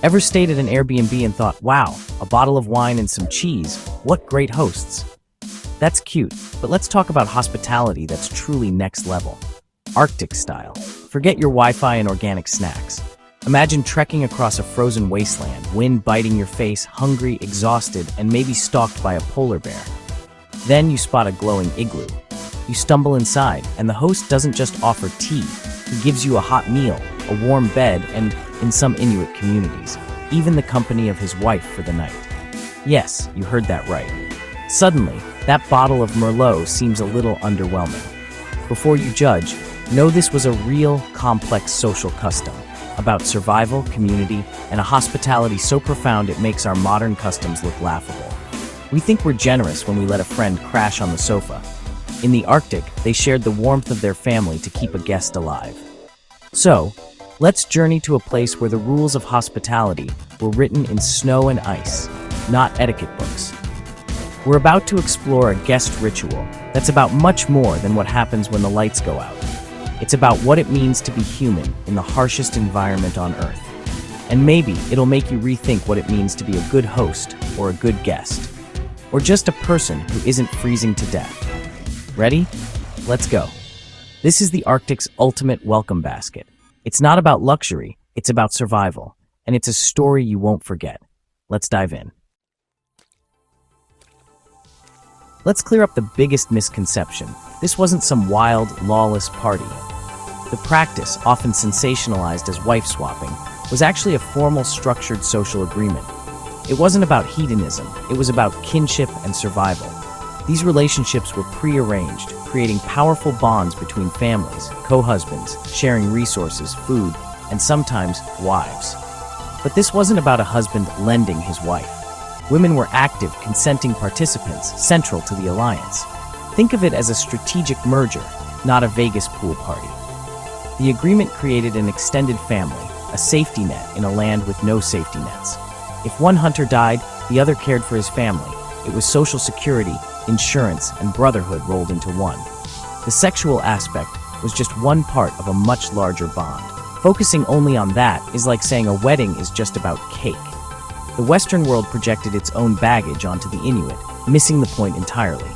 Ever stayed at an Airbnb and thought, wow, a bottle of wine and some cheese, what great hosts? That's cute, but let's talk about hospitality that's truly next level. Arctic style. Forget your Wi-Fi and organic snacks. Imagine trekking across a frozen wasteland, wind biting your face, hungry, exhausted, and maybe stalked by a polar bear. Then you spot a glowing igloo. You stumble inside, and the host doesn't just offer tea. He gives you a hot meal, a warm bed, and, in some Inuit communities, even the company of his wife for the night. Yes, you heard that right. Suddenly, that bottle of Merlot seems a little underwhelming. Before you judge, know this was a real, complex social custom about survival, community, and a hospitality so profound it makes our modern customs look laughable. We think we're generous when we let a friend crash on the sofa. In the Arctic, they shared the warmth of their family to keep a guest alive. So, let's journey to a place where the rules of hospitality were written in snow and ice, not etiquette books. We're about to explore a guest ritual that's about much more than what happens when the lights go out. It's about what it means to be human in the harshest environment on Earth. And maybe it'll make you rethink what it means to be a good host or a good guest, or just a person who isn't freezing to death. Ready? Let's go. This is the Arctic's ultimate welcome basket. It's not about luxury, it's about survival, and it's a story you won't forget. Let's dive in. Let's clear up the biggest misconception. This wasn't some wild, lawless party. The practice, often sensationalized as wife swapping, was actually a formal, structured social agreement. It wasn't about hedonism, it was about kinship and survival. These relationships were pre-arranged, creating powerful bonds between families, co-husbands, sharing resources, food, and sometimes wives. But this wasn't about a husband lending his wife. Women were active, consenting participants, central to the alliance. Think of it as a strategic merger, not a Vegas pool party. The agreement created an extended family, a safety net in a land with no safety nets. If one hunter died, the other cared for his family. It was social security, insurance, and brotherhood rolled into one. The sexual aspect was just one part of a much larger bond. Focusing only on that is like saying a wedding is just about cake. The Western world projected its own baggage onto the Inuit, missing the point entirely.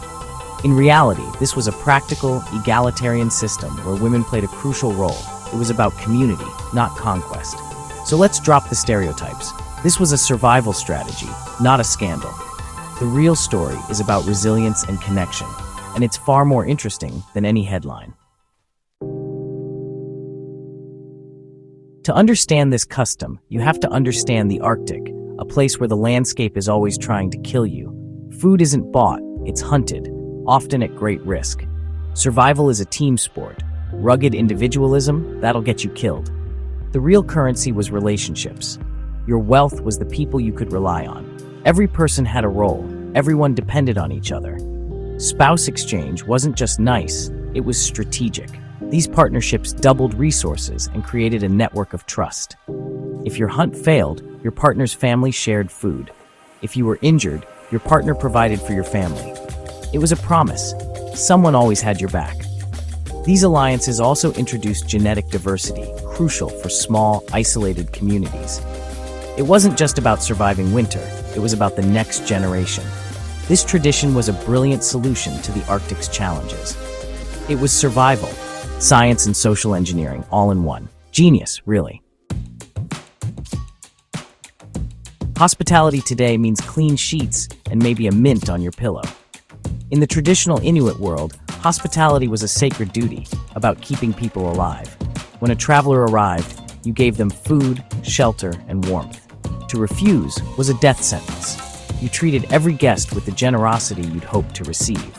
In reality, this was a practical, egalitarian system where women played a crucial role. It was about community, not conquest. So let's drop the stereotypes. This was a survival strategy, not a scandal. The real story is about resilience and connection, and it's far more interesting than any headline. To understand this custom, you have to understand the Arctic, a place where the landscape is always trying to kill you. Food isn't bought, it's hunted, often at great risk. Survival is a team sport. Rugged individualism, that'll get you killed. The real currency was relationships. Your wealth was the people you could rely on. Every person had a role. Everyone depended on each other. Spouse exchange wasn't just nice, it was strategic. These partnerships doubled resources and created a network of trust. If your hunt failed, your partner's family shared food. If you were injured, your partner provided for your family. It was a promise. Someone always had your back. These alliances also introduced genetic diversity, crucial for small, isolated communities. It wasn't just about surviving winter, it was about the next generation. This tradition was a brilliant solution to the Arctic's challenges. It was survival, science and social engineering all in one. Genius, really. Hospitality today means clean sheets and maybe a mint on your pillow. In the traditional Inuit world, hospitality was a sacred duty, about keeping people alive. When a traveler arrived, you gave them food, shelter, and warmth. To refuse was a death sentence. You treated every guest with the generosity you'd hoped to receive.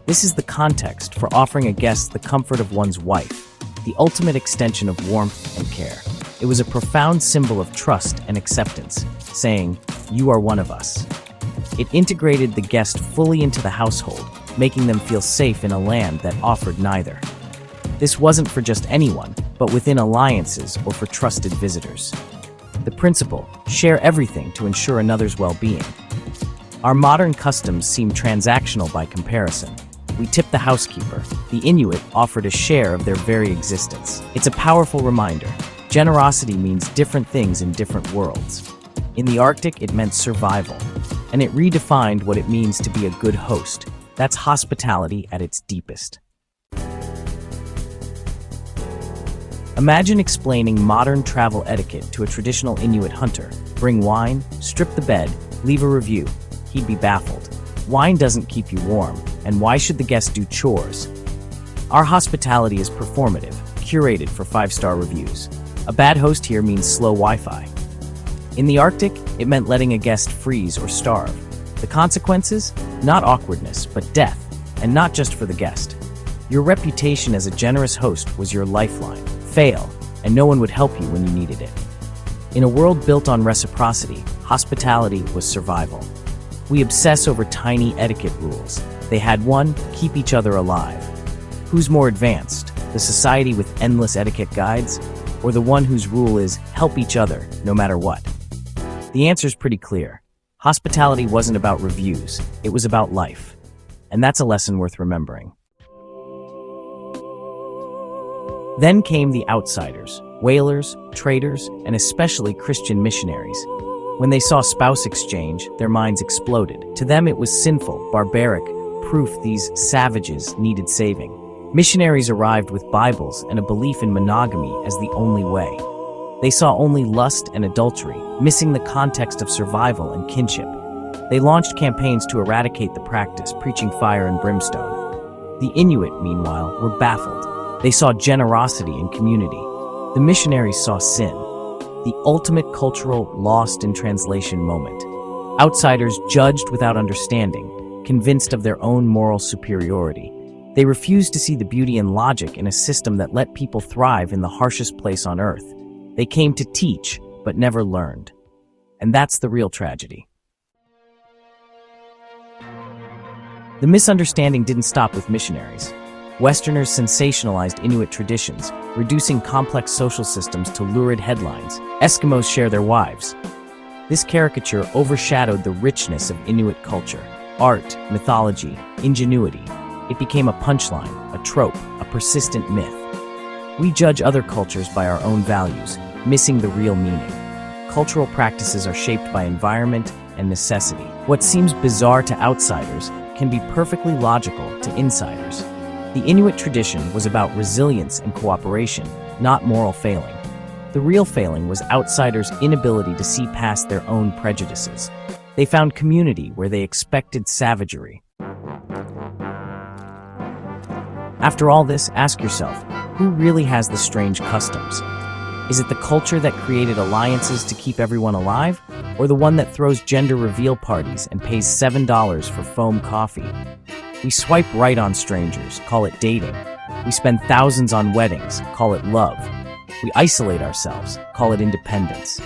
This is the context for offering a guest the comfort of one's wife, the ultimate extension of warmth and care. It was a profound symbol of trust and acceptance, saying, "You are one of us." It integrated the guest fully into the household, making them feel safe in a land that offered neither. This wasn't for just anyone, but within alliances or for trusted visitors. The principle, share everything to ensure another's well-being. Our modern customs seem transactional by comparison. We tip the housekeeper. The Inuit offered a share of their very existence. It's a powerful reminder. Generosity means different things in different worlds. In the Arctic, it meant survival, and it redefined what it means to be a good host. That's hospitality at its deepest. Imagine explaining modern travel etiquette to a traditional Inuit hunter. Bring wine, strip the bed, leave a review. He'd be baffled. Wine doesn't keep you warm, and why should the guest do chores? Our hospitality is performative, curated for 5-star reviews. A bad host here means slow Wi-Fi. In the Arctic, it meant letting a guest freeze or starve. The consequences? Not awkwardness, but death, and not just for the guest. Your reputation as a generous host was your lifeline. Fail, and no one would help you when you needed it. In a world built on reciprocity, hospitality was survival. We obsess over tiny etiquette rules. They had one: keep each other alive. Who's more advanced, the society with endless etiquette guides, or the one whose rule is help each other no matter what? The answer's pretty clear. Hospitality wasn't about reviews, it was about life. And that's a lesson worth remembering. Then came the outsiders, whalers, traders, and especially Christian missionaries. When they saw spouse exchange, their minds exploded. To them it was sinful, barbaric, proof these savages needed saving. Missionaries arrived with Bibles and a belief in monogamy as the only way. They saw only lust and adultery, missing the context of survival and kinship. They launched campaigns to eradicate the practice, preaching fire and brimstone. The Inuit, meanwhile, were baffled. They saw generosity and community. The missionaries saw sin, the ultimate cultural lost in translation moment. Outsiders judged without understanding, convinced of their own moral superiority. They refused to see the beauty and logic in a system that let people thrive in the harshest place on earth. They came to teach, but never learned. And that's the real tragedy. The misunderstanding didn't stop with missionaries. Westerners sensationalized Inuit traditions, reducing complex social systems to lurid headlines. Eskimos share their wives. This caricature overshadowed the richness of Inuit culture, art, mythology, ingenuity. It became a punchline, a trope, a persistent myth. We judge other cultures by our own values, missing the real meaning. Cultural practices are shaped by environment and necessity. What seems bizarre to outsiders can be perfectly logical to insiders. The Inuit tradition was about resilience and cooperation, not moral failing. The real failing was outsiders' inability to see past their own prejudices. They found community where they expected savagery. After all this, ask yourself, who really has the strange customs? Is it the culture that created alliances to keep everyone alive, or the one that throws gender reveal parties and pays $7 for foam coffee? We swipe right on strangers, call it dating. We spend thousands on weddings, call it love. We isolate ourselves, call it independence.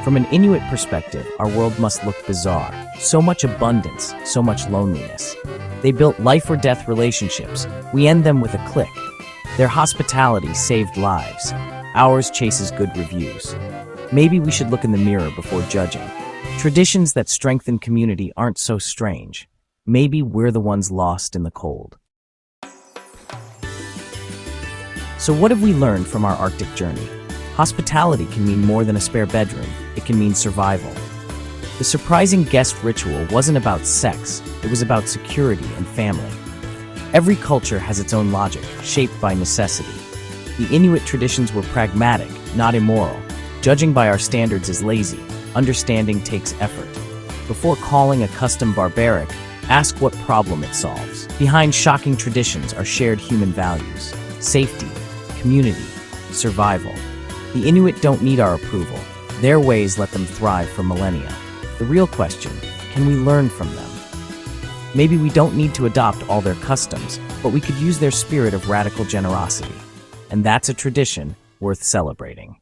From an Inuit perspective, our world must look bizarre. So much abundance, so much loneliness. They built life-or-death relationships. We end them with a click. Their hospitality saved lives. Ours chases good reviews. Maybe we should look in the mirror before judging. Traditions that strengthen community aren't so strange. Maybe we're the ones lost in the cold. So what have we learned from our Arctic journey? Hospitality can mean more than a spare bedroom. It can mean survival. The surprising guest ritual wasn't about sex. It was about security and family. Every culture has its own logic, shaped by necessity. The Inuit traditions were pragmatic, not immoral. Judging by our standards is lazy. Understanding takes effort. Before calling a custom barbaric, ask what problem it solves. Behind shocking traditions are shared human values: safety, community, survival. The Inuit don't need our approval. Their ways let them thrive for millennia. The real question, can we learn from them? Maybe we don't need to adopt all their customs, but we could use their spirit of radical generosity. And that's a tradition worth celebrating.